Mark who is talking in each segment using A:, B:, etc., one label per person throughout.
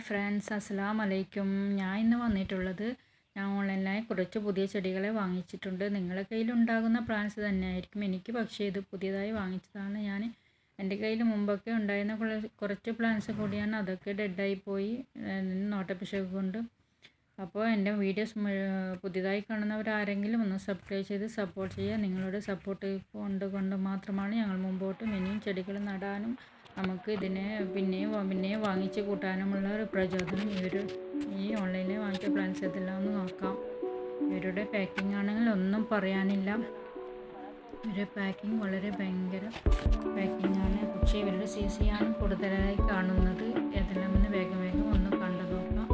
A: Friends, അസ്സലാമു അലൈക്കും. ഞാൻ ഇന്ന് വന്നിട്ടുള്ളത് ഞാൻ ഓൺലൈനിലായി കുറച്ച് പുതിയ ചെടികളെ വാങ്ങിച്ചിട്ടുണ്ട്. നിങ്ങളുടെ കയ്യിലുണ്ടാകുന്ന പ്ലാന്റ്സ് തന്നെയായിരിക്കും. എനിക്ക് പക്ഷേ ഇത് പുതിയതായി വാങ്ങിച്ചതാണ്. എൻ്റെ കയ്യിൽ മുമ്പൊക്കെ ഉണ്ടായിരുന്ന കുറച്ച് പ്ലാന്റ്സ് കൂടിയാണ്, അതൊക്കെ ഡെഡായി പോയി നോട്ടപ്പിശക് കൊണ്ട്. അപ്പോൾ എൻ്റെ വീഡിയോസ് പുതിയതായി കാണുന്നവരാരെങ്കിലും ഒന്ന് സബ്സ്ക്രൈബ് ചെയ്ത് സപ്പോർട്ട് ചെയ്യുക. നിങ്ങളുടെ സപ്പോർട്ട് കൊണ്ട് മാത്രമാണ് ഞങ്ങൾ മുമ്പോട്ട് ഇനിയും ചെടികൾ നടാനും നമുക്ക് ഇതിനെ പിന്നെയും വാങ്ങിച്ച് കൂട്ടാനുമുള്ള ഒരു പ്രചോദനം. ഈ ഓൺലൈനിൽ വാങ്ങിച്ച പ്ലാന്റ്സ് ഇതെല്ലാം ഒന്ന് നോക്കാം. ഇവരുടെ പാക്കിംഗ് ആണെങ്കിൽ ഒന്നും പറയാനില്ല. ഇവരുടെ പാക്കിംഗ് വളരെ ഭയങ്കര പാക്കിംഗ് ആണ്. പക്ഷേ ഇവരുടെ CC ആണ് കൂടുതലായി കാണുന്നത്. ഏതെല്ലാം ഒന്ന് വേഗം ഒന്ന് കണ്ടു നോക്കാം.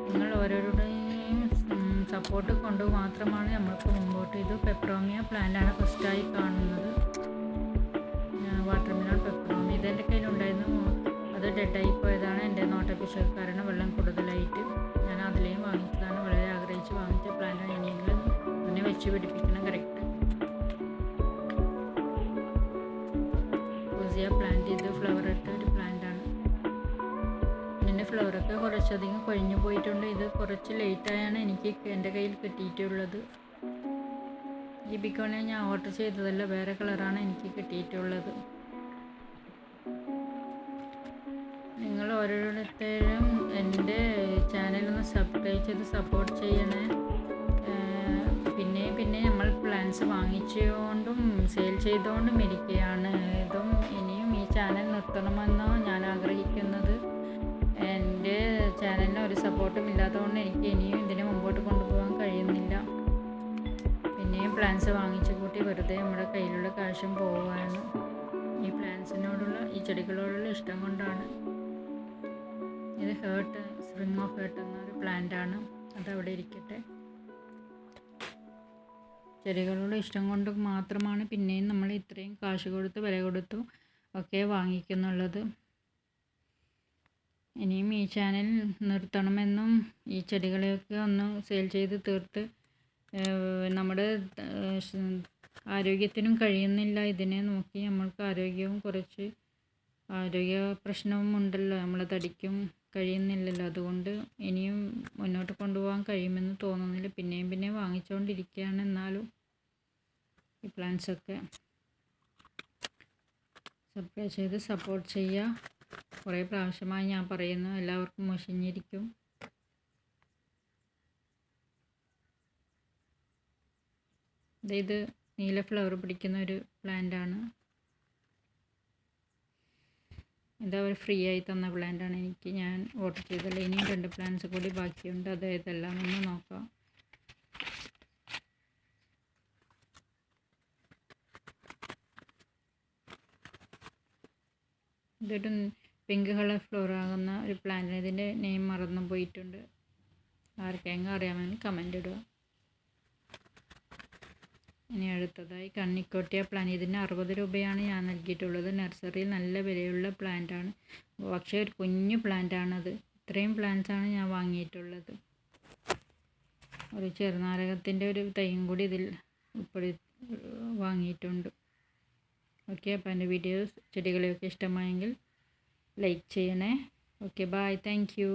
A: നിങ്ങൾ ഓരോരുടെയും സപ്പോർട്ട് കൊണ്ട് മാത്രമാണ് നമ്മൾക്ക് മുമ്പോട്ട്. ഇത് പെപ്രോമിയ പ്ലാന്റാണ് ഫസ്റ്റായി കാണുന്നത്. വാട്ടർമെലൺ പെപ്രോമി ഇതെൻ്റെ കയ്യിലുണ്ടായിരുന്നു. അത് ഡെഡായി പോയതാണ്. എൻ്റെ നോട്ടപ്പിശക് കാരണം വെള്ളം കൂടുതലായിട്ട് ഞാൻ അതിലേയും വാങ്ങിച്ചതാണ്. വളരെ ആഗ്രഹിച്ച് വാങ്ങിച്ച പ്ലാന്റാണ്. ഇനിയെങ്കിലും അതിനെ വെച്ച് പിടിപ്പിക്കണം. കറക്റ്റ് പൂസിയ പ്ലാന്റ്. ഇത് ഫ്ലവർ ഇട്ട ഒരു പ്ലാന്റാണ്. ഇതിൻ്റെ ഫ്ലവറൊക്കെ കുറച്ചധികം കൊഴിഞ്ഞു പോയിട്ടുണ്ട്. ഇത് കുറച്ച് ലേറ്റായാണ് എനിക്ക് എൻ്റെ കയ്യിൽ കിട്ടിയിട്ടുള്ളത്. ഈ ബിക്കോണെ ഞാൻ ഓർഡർ ചെയ്തതല്ല, വേറെ കളറാണ് എനിക്ക് കിട്ടിയിട്ടുള്ളത്. നിങ്ങൾ ഓരോരുത്തരും എൻ്റെ ചാനലൊന്ന് സബ്സ്ക്രൈബ് ചെയ്ത് സപ്പോർട്ട് ചെയ്യണേ. പിന്നെ നമ്മൾ പ്ലാന്റ്സ് വാങ്ങിച്ചുകൊണ്ടും സെയിൽ ചെയ്തുകൊണ്ടും ഇരിക്കുകയാണ്. ഇതും ഇനിയും ഈ ചാനൽ നിർത്തണമെന്നാണ് ഞാൻ ആഗ്രഹിക്കുന്നത്. എൻ്റെ ചാനലിന് ഒരു സപ്പോർട്ടും ഇല്ലാത്തതുകൊണ്ട് എനിക്ക് ഇനിയും ഇതിനെ മുമ്പോട്ട് കൊണ്ടുപോകാൻ കഴിയുന്നില്ല. പിന്നെയും പ്ലാന്റ്സ് വാങ്ങിച്ചു കൂട്ടി വെറുതെ നമ്മുടെ കയ്യിലുള്ള കാശും പോവുകയാണ്. ഈ പ്ലാന്റ്സിനോടുള്ള ഈ ചെടികളോടുള്ള ഇഷ്ടം കൊണ്ടാണ്. ഇത് റിംഗ് ഓഫ് ഹേർട്ട് എന്നൊരു പ്ലാന്റാണ്. അതവിടെ ഇരിക്കട്ടെ. ചെടികളോട് ഇഷ്ടം കൊണ്ട് മാത്രമാണ് പിന്നെയും നമ്മൾ ഇത്രയും കാശ് കൊടുത്ത് വില കൊടുത്തു ഒക്കെ വാങ്ങിക്കുന്നുള്ളത്. ഇനിയും ഈ ചാനൽ നിർത്തണമെന്നും ഈ ചെടികളെയൊക്കെ ഒന്ന് സെയിൽ ചെയ്ത് തീർത്ത് നമ്മുടെ ആരോഗ്യത്തിനും കഴിയുന്നില്ല. ഇതിനെ നോക്കി നമ്മൾക്ക് ആരോഗ്യ പ്രശ്നവും ഉണ്ടല്ലോ. നമ്മളെ തടിക്കും കഴിയുന്നില്ലല്ലോ. അതുകൊണ്ട് ഇനിയും മുന്നോട്ട് കൊണ്ടുപോകാൻ കഴിയുമെന്ന് തോന്നുന്നില്ല. പിന്നെയും വാങ്ങിച്ചുകൊണ്ടിരിക്കുകയാണ്. എന്നാലും ഈ പ്ലാന്റ്സൊക്കെ സബ്സ്ക്രൈബ് ചെയ്ത് സപ്പോർട്ട് ചെയ്യുക. കുറേ പ്രാവശ്യമായി ഞാൻ പറയുന്നു, എല്ലാവർക്കും മുഷിഞ്ഞിരിക്കും. ഇത് നീല ഫ്ലവർ പിടിക്കുന്ന ഒരു പ്ലാന്റാണ്. ഇതവർ ഫ്രീ ആയി തന്ന പ്ലാന്റാണ് എനിക്ക്. ഞാൻ ഓർഡർ ചെയ്തല്ല. ഇനിയും 2 പ്ലാന്റ്സ് കൂടി ബാക്കിയുണ്ട്. അതെല്ലാം ഒന്ന് നോക്കാം. ഇതൊരു പിങ്ക് കളർ ഫ്ലവർ ആകുന്ന ഒരു പ്ലാന്റാണ്. ഇതിൻ്റെ നെയിം മറന്നു പോയിട്ടുണ്ട്. ആർക്കെങ്കിലും അറിയാമെങ്കിൽ കമൻ്റ് ഇടുക. ഇനി അടുത്തതായി കണ്ണിക്കോട്ടിയ പ്ലാന്റ്. ഇതിന് 60 രൂപയാണ് ഞാൻ നൽകിയിട്ടുള്ളത്. നഴ്സറിയിൽ നല്ല വിലയുള്ള പ്ലാന്റാണ്. പക്ഷേ ഒരു കുഞ്ഞു പ്ലാന്റാണത്. ഇത്രയും പ്ലാന്റ്സാണ് ഞാൻ വാങ്ങിയിട്ടുള്ളത്. ഒരു ചെറുനാരകത്തിൻ്റെ ഒരു തൈയും കൂടി ഇതിൽ വാങ്ങിയിട്ടുണ്ട്. ഓക്കെ, അപ്പോൾ എൻ്റെ വീഡിയോസ് ചെടികളെയൊക്കെ ഇഷ്ടമായെങ്കിൽ ലൈക്ക് ചെയ്യണേ. Okay, bye, thank U.